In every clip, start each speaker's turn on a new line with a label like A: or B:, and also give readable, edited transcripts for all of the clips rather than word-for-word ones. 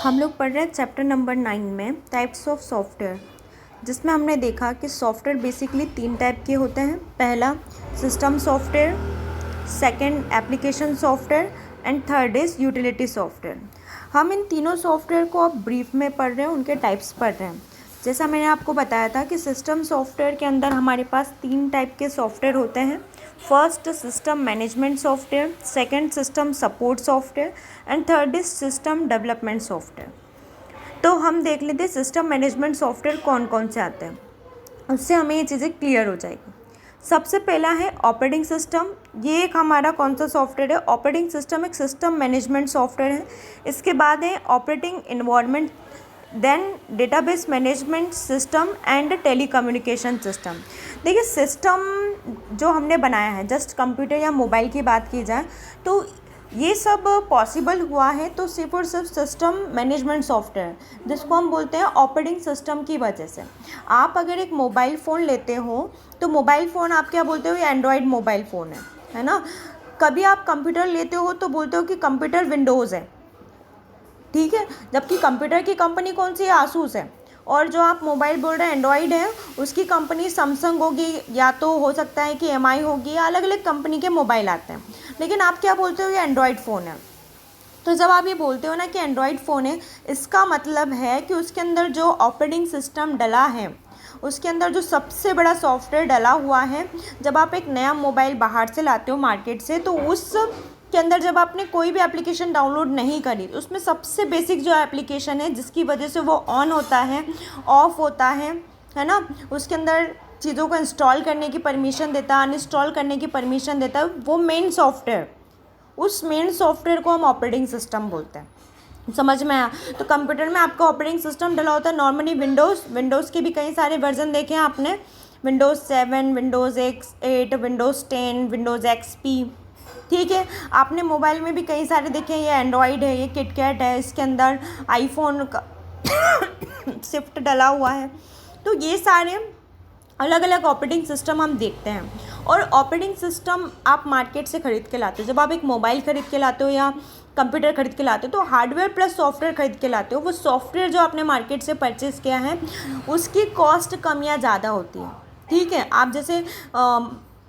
A: हम लोग पढ़ रहे हैं चैप्टर नंबर 9 में टाइप्स ऑफ सॉफ्टवेयर, जिसमें हमने देखा कि सॉफ्टवेयर बेसिकली 3 टाइप के होते हैं। पहला system software, second application software and third is utility software. हम इन तीनों सॉफ्टवेयर को अब ब्रीफ में पढ़ रहे हैं, उनके टाइप्स पढ़ रहे हैं। जैसा मैंने आपको बताया था कि सिस्टम सॉफ्टवेयर के अंदर हमारे पास 3 टाइप के सॉफ्टवेयर होते हैं। First system management software, second system support software and third is system development software. तो हम देख लेते हैं सिस्टम मैनेजमेंट सॉफ्टवेयर कौन कौन से आते हैं, उससे हमें ये चीज़ें क्लियर हो जाएगी। सबसे पहला है ऑपरेटिंग सिस्टम। ये एक हमारा कौन सा सॉफ्टवेयर है? ऑपरेटिंग सिस्टम एक सिस्टम मैनेजमेंट सॉफ्टवेयर है। इसके बाद है operating environment, then database management system and telecommunication system. देखिए सिस्टम जो हमने बनाया है, जस्ट कंप्यूटर या मोबाइल की बात की जाए तो ये सब पॉसिबल हुआ है तो सिर्फ और सिर्फ सिस्टम मैनेजमेंट सॉफ्टवेयर, जिसको हम बोलते हैं ऑपरेटिंग सिस्टम की वजह से। आप अगर एक मोबाइल फ़ोन लेते हो तो मोबाइल फ़ोन आप क्या बोलते हो? ये एंड्रॉयड मोबाइल फ़ोन है ना। कभी आप कंप्यूटर लेते हो तो बोलते हो कि कंप्यूटर विंडोज़ है, ठीक है, जबकि कंप्यूटर की कंपनी कौन सी है? आसूस है। और जो आप मोबाइल बोल रहे हैं एंड्रॉयड है, उसकी कंपनी सैमसंग होगी, या तो हो सकता है कि एमआई होगी, या अलग अलग कंपनी के मोबाइल आते हैं। लेकिन आप क्या बोलते हो? ये एंड्रॉयड फ़ोन है। तो जब आप ये बोलते हो ना कि एंड्रॉयड फ़ोन है, इसका मतलब है कि उसके अंदर जो ऑपरेटिंग सिस्टम डला है, उसके अंदर जो सबसे बड़ा सॉफ्टवेयर डला हुआ है। जब आप एक नया मोबाइल बाहर से लाते हो मार्केट से, तो उस के अंदर जब आपने कोई भी एप्लीकेशन डाउनलोड नहीं करी, उसमें सबसे बेसिक जो एप्लीकेशन है जिसकी वजह से वो ऑन होता है, ऑफ होता है ना, उसके अंदर चीज़ों को इंस्टॉल करने की परमिशन देता है, अनइंस्टॉल करने की परमिशन देता है, वो मेन सॉफ्टवेयर, उस मेन सॉफ्टवेयर को हम ऑपरेटिंग सिस्टम बोलते हैं। समझ में आया? तो कंप्यूटर में आपका ऑपरेटिंग सिस्टम डला होता है नॉर्मली विंडोज़ के भी कई सारे वर्जन देखे हैं आपने, Windows 7, Windows 8, Windows 10, Windows XP, ठीक है। आपने मोबाइल में भी कई सारे देखे हैं, ये एंड्रॉयड है, ये किटकैट है, इसके अंदर आईफोन का स्विफ्ट डला हुआ है। तो ये सारे अलग अलग ऑपरेटिंग सिस्टम हम देखते हैं। और ऑपरेटिंग सिस्टम आप मार्केट से ख़रीद के लाते हो। जब आप एक मोबाइल ख़रीद के लाते हो या कंप्यूटर ख़रीद के लाते हो तो हार्डवेयर प्लस सॉफ्टवेयर ख़रीद के लाते हो। वो सॉफ्टवेयर जो आपने मार्केट से परचेज़ किया है उसकी कॉस्ट कम या ज़्यादा होती है, ठीक है। आप जैसे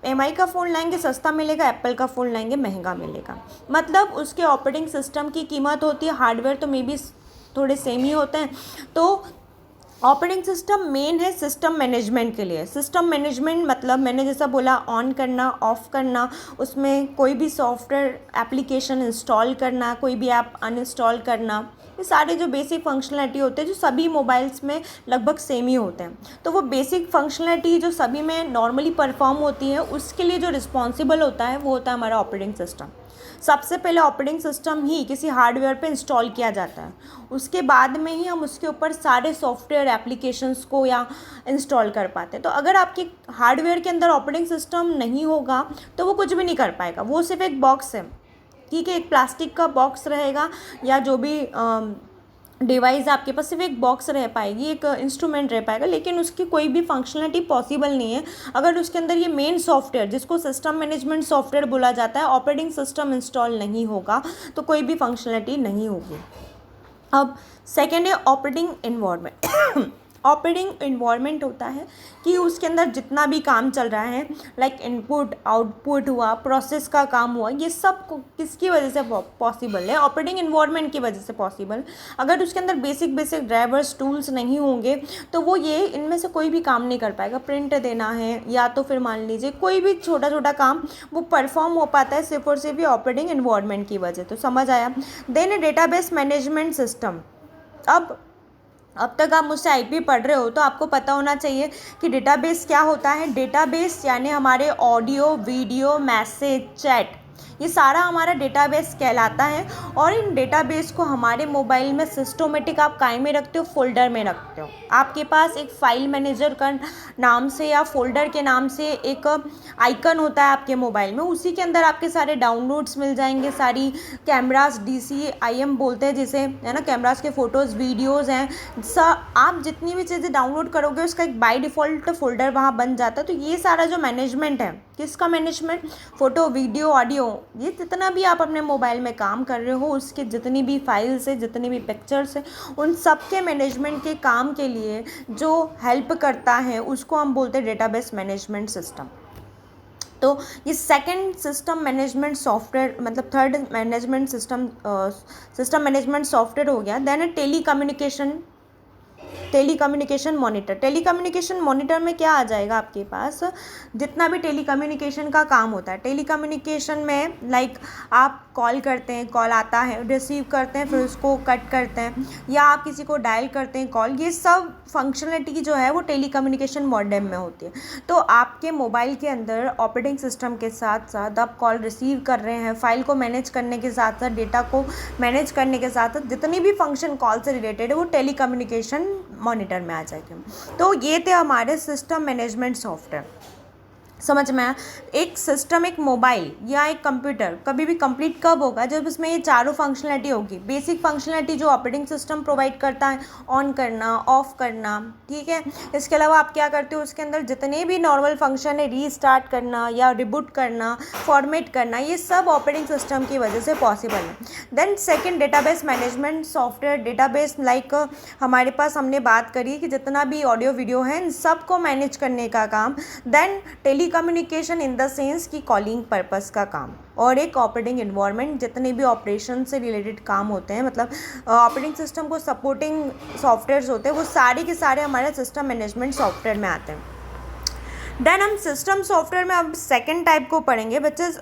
A: एमआई का फ़ोन लाएंगे सस्ता मिलेगा, एप्पल का फ़ोन लाएंगे महंगा मिलेगा। मतलब उसके ऑपरेटिंग सिस्टम की कीमत होती है, हार्डवेयर तो मे बी थोड़े सेम ही होते हैं। तो ऑपरेटिंग सिस्टम मेन है सिस्टम मैनेजमेंट के लिए। सिस्टम मैनेजमेंट मतलब मैंने जैसा बोला, ऑन करना, ऑफ़ करना, उसमें कोई भी सॉफ्टवेयर एप्लीकेशन इंस्टॉल करना, कोई भी ऐप अनइंस्टॉल करना, ये सारे जो बेसिक फंक्शनलिटी होते हैं जो सभी मोबाइल्स में लगभग सेम ही होते हैं। तो वो बेसिक फंक्शनलिटी जो सभी में नॉर्मली परफॉर्म होती है, उसके लिए जो रिस्पॉन्सिबल होता है वो होता है हमारा ऑपरेटिंग सिस्टम। सबसे पहले ऑपरेटिंग सिस्टम ही किसी हार्डवेयर पे इंस्टॉल किया जाता है, उसके बाद में ही हम उसके ऊपर सारे सॉफ्टवेयर एप्लीकेशंस को या इंस्टॉल कर पाते हैं। तो अगर आपके हार्डवेयर के अंदर ऑपरेटिंग सिस्टम नहीं होगा तो वो कुछ भी नहीं कर पाएगा। वो सिर्फ एक बॉक्स है, ठीक है, एक प्लास्टिक का बॉक्स रहेगा, या जो भी डिवाइस आपके पास सिर्फ एक बॉक्स रह पाएगी, एक इंस्ट्रूमेंट रह पाएगा, लेकिन उसकी कोई भी फंक्शनलिटी पॉसिबल नहीं है अगर उसके अंदर ये मेन सॉफ्टवेयर, जिसको सिस्टम मैनेजमेंट सॉफ्टवेयर बोला जाता है, ऑपरेटिंग सिस्टम इंस्टॉल नहीं होगा तो कोई भी फंक्शनलिटी नहीं होगी। अब सेकेंड है ऑपरेटिंग इन्वायरमेंट। ऑपरेटिंग इन्वायरमेंट होता है कि उसके अंदर जितना भी काम चल रहा है, लाइक इनपुट आउटपुट हुआ, प्रोसेस का काम हुआ, ये सब किसकी वजह से पॉसिबल है? ऑपरेटिंग इन्वायरमेंट की वजह से पॉसिबल। अगर उसके अंदर बेसिक ड्राइवर्स टूल्स नहीं होंगे तो वो ये इनमें से कोई भी काम नहीं कर पाएगा। प्रिंट देना है या तो फिर मान लीजिए कोई भी छोटा छोटा काम वो परफॉर्म हो पाता है सिर्फ और सिर्फ ऑपरेटिंग इन्वायरमेंट की वजह। तो समझ आया? Then database management system. अब तक आप मुझसे आईपी पढ़ रहे हो तो आपको पता होना चाहिए कि डेटाबेस क्या होता है। डेटाबेस यानी हमारे ऑडियो, वीडियो, मैसेज, चैट, ये सारा हमारा डेटाबेस कहलाता है। और इन डेटाबेस को हमारे मोबाइल में सिस्टमेटिक आप काहे में रखते हो? फोल्डर में रखते हो। आपके पास एक फाइल मैनेजर का नाम से या फोल्डर के नाम से एक आइकन होता है आपके मोबाइल में, उसी के अंदर आपके सारे डाउनलोड्स मिल जाएंगे, सारी कैमरास, DCIM बोलते हैं जिसे, है ना, कैमरास के फ़ोटोज़, वीडियोज़ हैं, आप जितनी भी चीज़ें डाउनलोड करोगे उसका एक बाय डिफ़ॉल्ट फोल्डर वहाँ बन जाता है। तो ये सारा जो मैनेजमेंट है किसका मैनेजमेंट? फ़ोटो, वीडियो, ऑडियो, ये जितना भी आप अपने मोबाइल में काम कर रहे हो उसके जितनी भी फाइल्स है, जितनी भी पिक्चर्स है, उन सब के मैनेजमेंट के काम के लिए जो हेल्प करता है उसको हम बोलते हैं डेटाबेस मैनेजमेंट सिस्टम। तो ये सेकंड सिस्टम मैनेजमेंट सॉफ्टवेयर, मतलब third management system management software हो गया। Then telecommunication monitor. Telecommunication monitor में क्या आ जाएगा आपके पास? जितना भी टेलीकम्युनिकेशन का काम होता है, टेलीकम्युनिकेशन में लाइक आप कॉल करते हैं, कॉल आता है, रिसीव करते हैं, फिर उसको कट करते हैं, या आप किसी को डायल करते हैं कॉल, ये सब फंक्शनलिटी जो है वो टेलीकम्युनिकेशन मॉडेम में होती है। तो आपके मोबाइल के अंदर ऑपरेटिंग सिस्टम के साथ साथ आप कॉल रिसीव कर रहे हैं, फाइल को मैनेज करने के साथ साथ, डेटा को मैनेज करने के साथ साथ जितनी भी फंक्शन कॉल से रिलेटेड है वो टेलीकम्युनिकेशन मॉनिटर में आ जाएगी। तो ये थे हमारे सिस्टम मैनेजमेंट सॉफ्टवेयर। समझ में आया? एक सिस्टम, एक मोबाइल या एक कंप्यूटर कभी भी कंप्लीट कब होगा? जब इसमें ये चारों फंक्शनलिटी होगी। बेसिक फंक्शनलिटी जो ऑपरेटिंग सिस्टम प्रोवाइड करता है, ऑन करना, ऑफ करना, ठीक है। इसके अलावा आप क्या करते हो, उसके अंदर जितने भी नॉर्मल फंक्शन है, रीस्टार्ट करना या रिबूट करना, फॉर्मेट करना, ये सब ऑपरेटिंग सिस्टम की वजह से पॉसिबल है। Then second, database management software. Database like हमारे पास हमने बात करी कि जितना भी ऑडियो वीडियो है इन सब को मैनेज करने का काम। Then telecommunication in the sense की कॉलिंग पर्पस का काम, और एक ऑपरेटिंग इन्वायरमेंट, जितने भी ऑपरेशन से रिलेटेड काम होते हैं, मतलब ऑपरेटिंग सिस्टम को सपोर्टिंग सॉफ्टवेयर्स होते हैं, वो सारे के सारे हमारे सिस्टम मैनेजमेंट सॉफ्टवेयर में आते हैं। देन हम सिस्टम सॉफ्टवेयर में अब सेकेंड टाइप को पढ़ेंगे, which is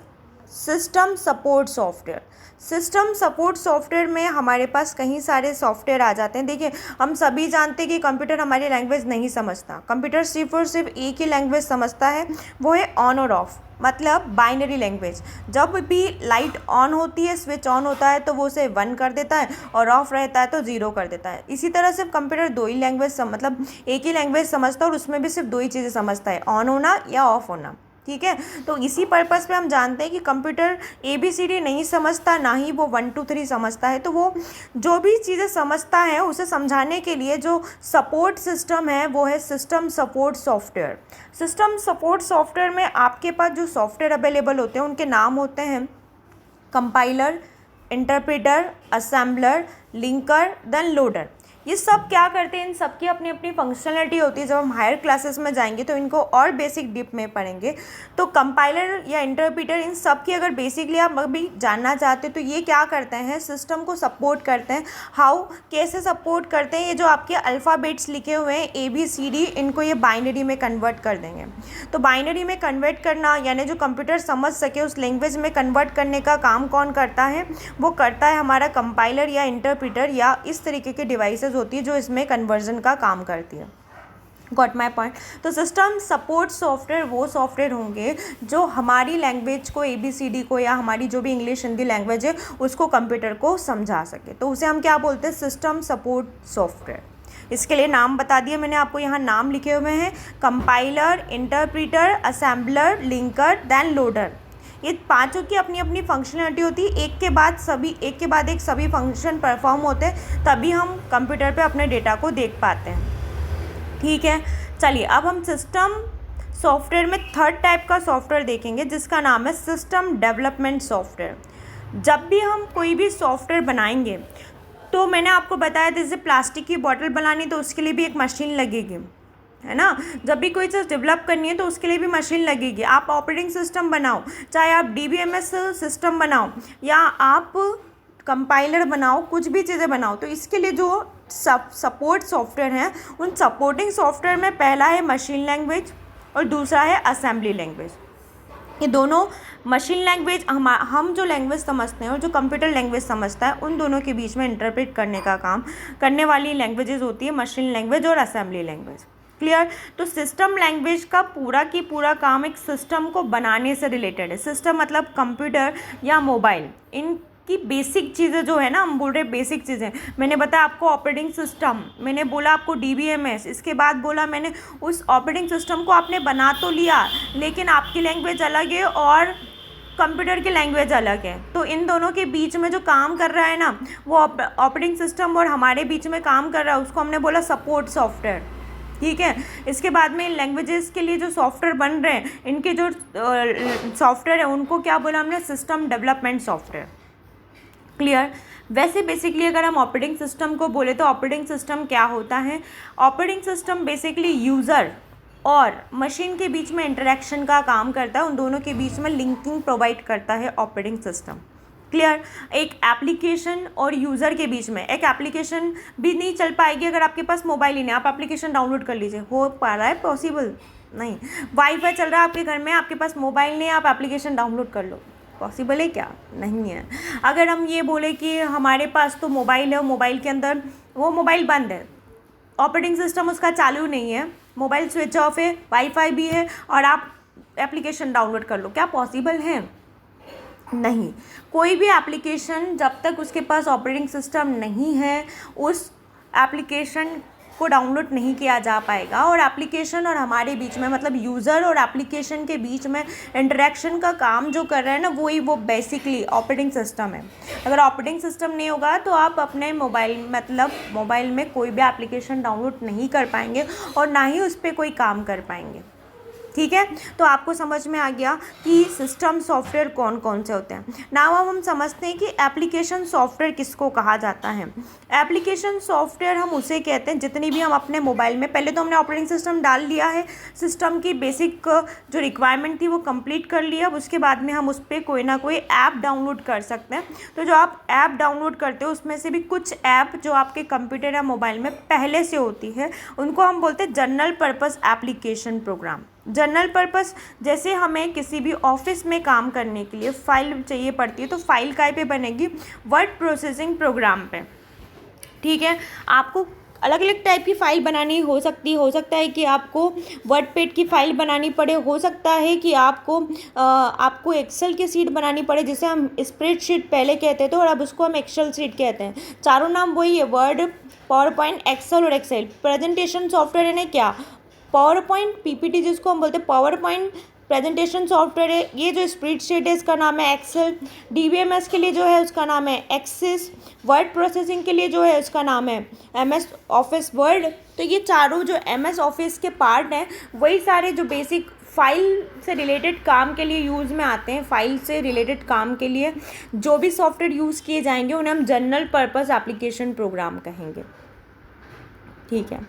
A: system support software. System support software में हमारे पास कई सारे सॉफ्टवेयर आ जाते हैं। देखिए, हम सभी जानते हैं कि कंप्यूटर हमारी लैंग्वेज नहीं समझता। कंप्यूटर सिर्फ और सिर्फ एक ही लैंग्वेज समझता है, वो है ऑन और ऑफ, मतलब बाइनरी लैंग्वेज। जब भी लाइट ऑन होती है, स्विच ऑन होता है, तो वो उसे 1 कर देता है, और ऑफ रहता है तो 0 कर देता है। इसी तरह से कंप्यूटर दो ही लैंग्वेज मतलब एक ही लैंग्वेज समझता है, और उसमें भी सिर्फ दो ही चीज़ें समझता है, ऑन होना या ऑफ होना, ठीक है। तो इसी पर्पस पे हम जानते हैं कि कंप्यूटर ABCD नहीं समझता, ना ही वो 1 2 3 समझता है। तो वो जो भी चीज़ें समझता है उसे समझाने के लिए जो सपोर्ट सिस्टम है वो है system support software. System support software में आपके पास जो सॉफ्टवेयर अवेलेबल होते हैं उनके नाम होते हैं compiler, interpreter, assembler, linker, then loader. ये सब क्या करते हैं? इन सब की अपनी अपनी फंक्शनलिटी होती है। जब हम हायर क्लासेस में जाएंगे तो इनको और बेसिक डीप में पढ़ेंगे। तो कंपाइलर या इंटरप्रेटर, इन सब की अगर बेसिकली आप अभी जानना चाहते हैं तो ये क्या करते हैं? सिस्टम को सपोर्ट करते हैं। हाउ, कैसे सपोर्ट करते हैं? ये जो आपके अल्फ़ाबेट्स लिखे हुए हैं ABCD, इनको ये बाइनरी में कन्वर्ट कर देंगे। तो बाइनरी में कन्वर्ट करना यानी जो कंप्यूटर समझ सके उस लैंग्वेज में कन्वर्ट करने का काम कौन करता है? वो करता है हमारा कंपाइलर या इंटरप्रेटर, या इस तरीके के डिवाइसेस होती है जो इसमें कन्वर्जन का काम करती है। Got my point? तो सिस्टम सपोर्ट सॉफ्टवेयर वो सॉफ्टवेयर होंगे जो हमारी लैंग्वेज को, ABCD को, या हमारी जो भी इंग्लिश हिंदी लैंग्वेज है उसको कंप्यूटर को समझा सके। तो उसे हम क्या बोलते हैं? System support software. इसके लिए नाम बता दिए मैंने आपको, यहाँ नाम लिखे हुए हैं, compiler, interpreter, assembler, linker, then loader. ये पांचों की अपनी अपनी फंक्शनलिटी होती है। एक के बाद एक सभी फंक्शन परफॉर्म होते हैं, तभी हम कंप्यूटर पे अपने डेटा को देख पाते हैं, ठीक है। चलिए, अब हम सिस्टम सॉफ्टवेयर में थर्ड टाइप का सॉफ्टवेयर देखेंगे जिसका नाम है सिस्टम डेवलपमेंट सॉफ्टवेयर। जब भी हम कोई भी सॉफ्टवेयर बनाएंगे तो मैंने आपको बताया जैसे प्लास्टिक की बॉटल बनानी तो उसके लिए भी एक मशीन लगेगी, है ना। जब भी कोई चीज़ डेवलप करनी है तो उसके लिए भी मशीन लगेगी। आप ऑपरेटिंग सिस्टम बनाओ, चाहे आप DBMS सिस्टम बनाओ या आप कंपाइलर बनाओ, कुछ भी चीज़ें बनाओ, तो इसके लिए जो सपोर्ट सॉफ्टवेयर हैं उन सपोर्टिंग सॉफ्टवेयर में पहला है मशीन लैंग्वेज और दूसरा है असेंबली लैंग्वेज। ये दोनों मशीन लैंग्वेज हम जो लैंग्वेज समझते हैं और जो कंप्यूटर लैंग्वेज समझता है उन दोनों के बीच में इंटरप्रेट करने का काम करने वाली लैंग्वेजेस होती है मशीन लैंग्वेज और असेंबली लैंग्वेज। क्लियर? तो सिस्टम लैंग्वेज का पूरा की पूरा काम एक सिस्टम को बनाने से रिलेटेड है। सिस्टम मतलब कंप्यूटर या मोबाइल, इनकी बेसिक चीज़ें जो है ना, हम बोल रहे बेसिक चीज़ें। मैंने बताया आपको ऑपरेटिंग सिस्टम, मैंने बोला आपको DBMS, इसके बाद बोला मैंने उस ऑपरेटिंग सिस्टम को आपने बना तो लिया लेकिन आपकी लैंग्वेज अलग है और कंप्यूटर की लैंग्वेज अलग है। तो इन दोनों के बीच में जो काम कर रहा है ना, वो ऑपरेटिंग सिस्टम और हमारे बीच में काम कर रहा है, उसको हमने बोला सपोर्ट सॉफ्टवेयर। ठीक है। इसके बाद में लैंग्वेजेस के लिए जो सॉफ्टवेयर बन रहे हैं, इनके जो सॉफ्टवेयर है उनको क्या बोला हमने, सिस्टम डेवलपमेंट सॉफ्टवेयर। क्लियर। वैसे बेसिकली अगर हम ऑपरेटिंग सिस्टम को बोले तो ऑपरेटिंग सिस्टम क्या होता है, ऑपरेटिंग सिस्टम बेसिकली यूज़र और मशीन के बीच में इंटरेक्शन का काम करता है, उन दोनों के बीच में लिंकिंग प्रोवाइड करता है ऑपरेटिंग सिस्टम। क्लियर। एक एप्लीकेशन और यूज़र के बीच में, एक एप्लीकेशन भी नहीं चल पाएगी अगर आपके पास मोबाइल ही नहीं, आप एप्लीकेशन डाउनलोड कर लीजिए, हो पा रहा है पॉसिबल नहीं। वाईफाई चल रहा है आपके घर में, आपके पास मोबाइल नहीं, आप एप्लीकेशन डाउनलोड कर लो, पॉसिबल है क्या, नहीं है। अगर हम ये बोले कि हमारे पास तो मोबाइल है, मोबाइल के अंदर वो मोबाइल बंद है, ऑपरेटिंग सिस्टम उसका चालू नहीं है, मोबाइल स्विच ऑफ है, वाईफाई भी है और आप एप्लीकेशन डाउनलोड कर लो, क्या पॉसिबल है, नहीं। कोई भी एप्लीकेशन जब तक उसके पास ऑपरेटिंग सिस्टम नहीं है, उस एप्लीकेशन को डाउनलोड नहीं किया जा पाएगा। और एप्लीकेशन और हमारे बीच में, मतलब यूज़र और एप्लीकेशन के बीच में इंटरेक्शन का काम जो कर रहा है ना, वही वो बेसिकली ऑपरेटिंग सिस्टम है। अगर ऑपरेटिंग सिस्टम नहीं होगा तो आप अपने मोबाइल में कोई भी एप्लीकेशन डाउनलोड नहीं कर पाएंगे और ना ही उस पर कोई काम कर पाएंगे। ठीक है, तो आपको समझ में आ गया कि सिस्टम सॉफ्टवेयर कौन कौन से होते हैं। नाउ अब हम समझते हैं कि एप्लीकेशन सॉफ्टवेयर किसको कहा जाता है। एप्लीकेशन सॉफ्टवेयर हम उसे कहते हैं जितनी भी हम अपने मोबाइल में, पहले तो हमने ऑपरेटिंग सिस्टम डाल लिया है, सिस्टम की बेसिक जो रिक्वायरमेंट थी वो कंप्लीट कर लिया, अब उसके बाद में हम उस पर कोई ना कोई ऐप डाउनलोड कर सकते हैं। तो जो आप ऐप डाउनलोड करते हो उसमें से भी कुछ ऐप जो आपके कंप्यूटर या मोबाइल में पहले से होती है उनको हम बोलते हैं general purpose application program. General purpose, जैसे हमें किसी भी ऑफिस में काम करने के लिए फ़ाइल चाहिए पड़ती है तो फाइल काय पे बनेगी, वर्ड प्रोसेसिंग प्रोग्राम पे। ठीक है, आपको अलग अलग टाइप की फ़ाइल बनानी हो सकता है कि आपको वर्डपैड की फ़ाइल बनानी पड़े, हो सकता है कि आपको एक्सेल की शीट बनानी पड़े, जिसे हम स्प्रेडशीट पहले कहते थे और अब उसको हम एक्सेल शीट कहते हैं। चारों नाम वही है, वर्ड, पावर पॉइंट, एक्सेल और एक्सेल। प्रेजेंटेशन सॉफ्टवेयर है ना, क्या पावर पॉइंट, पीपीटी जिसको हम बोलते हैं पावर पॉइंट प्रेजेंटेशन सॉफ्टवेयर है। ये जो स्प्रेडशीट है इसका नाम है एक्सेल। डीबीएमएस के लिए जो है उसका नाम है एक्सेस। वर्ड प्रोसेसिंग के लिए जो है उसका नाम है एमएस ऑफिस वर्ड। तो ये चारों जो एमएस ऑफिस के पार्ट हैं वही सारे जो बेसिक फाइल से रिलेटेड काम के लिए यूज़ में आते हैं। फाइल से रिलेटेड काम के लिए जो भी सॉफ्टवेयर यूज़ किए जाएंगे उन्हें हम जनरल पर्पस एप्लीकेशन प्रोग्राम कहेंगे। ठीक है,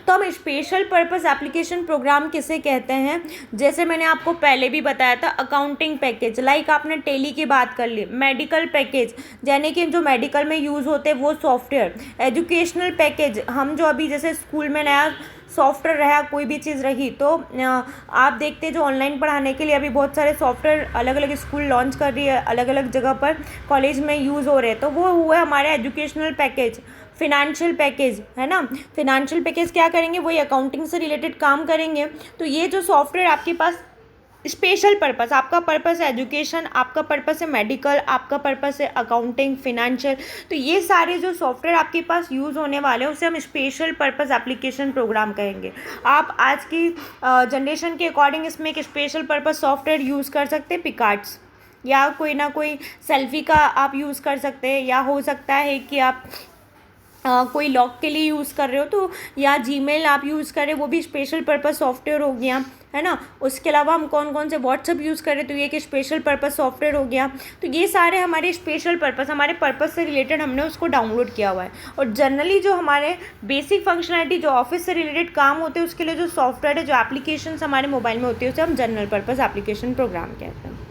A: तो हम स्पेशल पर्पस एप्लीकेशन प्रोग्राम किसे कहते हैं, जैसे मैंने आपको पहले भी बताया था, अकाउंटिंग पैकेज, लाइक आपने टेली की बात कर ली, मेडिकल पैकेज यानी कि जो मेडिकल में यूज़ होते हैं वो सॉफ्टवेयर, एजुकेशनल पैकेज, हम जो अभी जैसे स्कूल में नया सॉफ्टवेयर रहा, कोई भी चीज़ रही तो आप देखते हैं जो ऑनलाइन पढ़ाने के लिए अभी बहुत सारे सॉफ्टवेयर अलग अलग स्कूल लॉन्च कर रही है, अलग अलग जगह पर कॉलेज में यूज़ हो रहे हैं, तो वो हुआ हमारे एजुकेशनल पैकेज। फिनेंशियल पैकेज है ना, फिनेंशियल पैकेज क्या करेंगे, वही अकाउंटिंग से रिलेटेड काम करेंगे। तो ये जो सॉफ्टवेयर आपके पास स्पेशल पर्पस, आपका पर्पस है एजुकेशन, आपका पर्पस है मेडिकल, आपका पर्पस है अकाउंटिंग, फिनेंशियल, तो ये सारे जो सॉफ्टवेयर आपके पास यूज़ होने वाले हैं उसे हम स्पेशल पर्पस एप्लीकेशन प्रोग्राम कहेंगे। आप आज की जनरेशन के अकॉर्डिंग इसमें एक स्पेशल पर्पस सॉफ्टवेयर यूज़ कर सकते हैं, पिकार्ट्स, या कोई ना कोई सेल्फी का आप यूज़ कर सकते हैं, या हो सकता है कि आप कोई लॉक के लिए यूज़ कर रहे हो तो, या जीमेल आप यूज़ कर रहे हो, वो भी स्पेशल पर्पस सॉफ्टवेयर हो गया है ना। उसके अलावा हम कौन कौन से व्हाट्सअप यूज़ कर रहे हैं तो ये एक स्पेशल पर्पस सॉफ्टवेयर हो गया। तो ये सारे हमारे स्पेशल पर्पस, हमारे पर्पस से रिलेटेड हमने उसको डाउनलोड किया हुआ है। और जनरली जो हमारे बेसिक फंक्शनलिटी जो ऑफिस से रिलेटेड काम होते हैं उसके लिए जो सॉफ्टवेयर है, जो एप्लीकेशन हमारे मोबाइल में होती है उसे हम जनरल पर्पस एप्लीकेशन प्रोग्राम कहते हैं।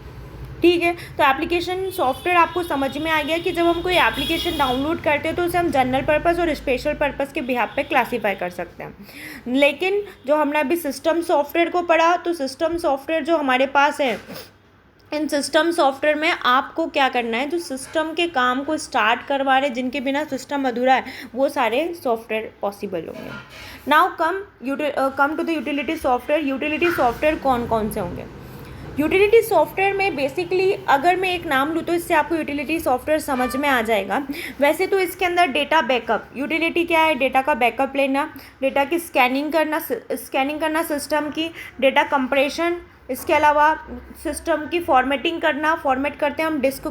A: ठीक है, तो एप्लीकेशन सॉफ्टवेयर आपको समझ में आ गया कि जब हम कोई एप्लीकेशन डाउनलोड करते हैं तो उसे हम जनरल पर्पस और स्पेशल पर्पस के बिहाफ पे क्लासीफाई कर सकते हैं। लेकिन जो हमने अभी सिस्टम सॉफ्टवेयर को पढ़ा, तो सिस्टम सॉफ्टवेयर जो हमारे पास है, इन सिस्टम सॉफ्टवेयर में आपको क्या करना है, जो सिस्टम के काम को स्टार्ट करवा रहे, जिनके बिना सिस्टम अधूरा है, वो सारे सॉफ्टवेयर पॉसिबल होंगे। Now come to the utility software. Utility software कौन कौन से होंगे? यूटिलिटी सॉफ्टवेयर में बेसिकली अगर मैं एक नाम लूँ तो इससे आपको यूटिलिटी सॉफ्टवेयर समझ में आ जाएगा। वैसे तो इसके अंदर डेटा बैकअप, यूटिलिटी क्या है, डेटा का बैकअप लेना, डेटा की स्कैनिंग करना सिस्टम की, डेटा कंप्रेशन, इसके अलावा सिस्टम की फॉर्मेटिंग करना, फॉर्मेट करते हैं हम डिस्क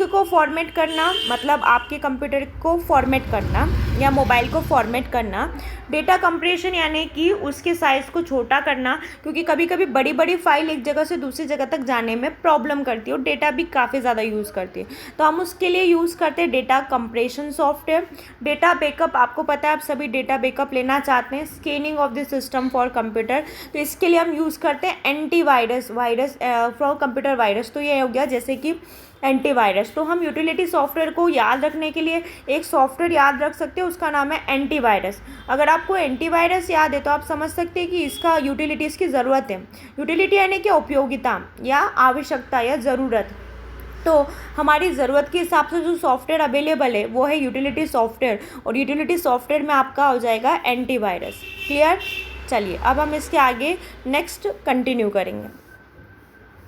A: को फॉर्मेट करना मतलब आपके कंप्यूटर को फॉर्मेट करना या मोबाइल को फॉर्मेट करना। डेटा कंप्रेशन यानी कि उसके साइज़ को छोटा करना, क्योंकि कभी कभी बड़ी बड़ी फाइल एक जगह से दूसरी जगह तक जाने में प्रॉब्लम करती है और डेटा भी काफ़ी ज़्यादा यूज़ करती है, तो हम उसके लिए यूज़ करते हैं data compression software. Data backup, आपको पता है आप सभी डेटा बैकअप लेना चाहते हैं, scanning of the system for computer, तो इसके लिए हम यूज़ करते हैं एंटीवायरस फॉर कंप्यूटर वायरस। तो ये हो गया जैसे कि एंटीवायरस। तो हम यूटिलिटी सॉफ्टवेयर को याद रखने के लिए एक सॉफ्टवेयर याद रख सकते हैं, उसका नाम है एंटीवायरस। अगर आपको एंटीवायरस याद है तो आप समझ सकते हैं कि इसका यूटिलिटीज़ की ज़रूरत है। यूटिलिटी यानी कि उपयोगिता या आवश्यकता या ज़रूरत। तो हमारी ज़रूरत के हिसाब से जो सॉफ्टवेयर अवेलेबल है वो है यूटिलिटी सॉफ्टवेयर, और यूटिलिटी सॉफ्टवेयर में आपका हो जाएगा एंटीवायरस। क्लियर? चलिए अब हम इसके आगे नेक्स्ट कंटिन्यू करेंगे।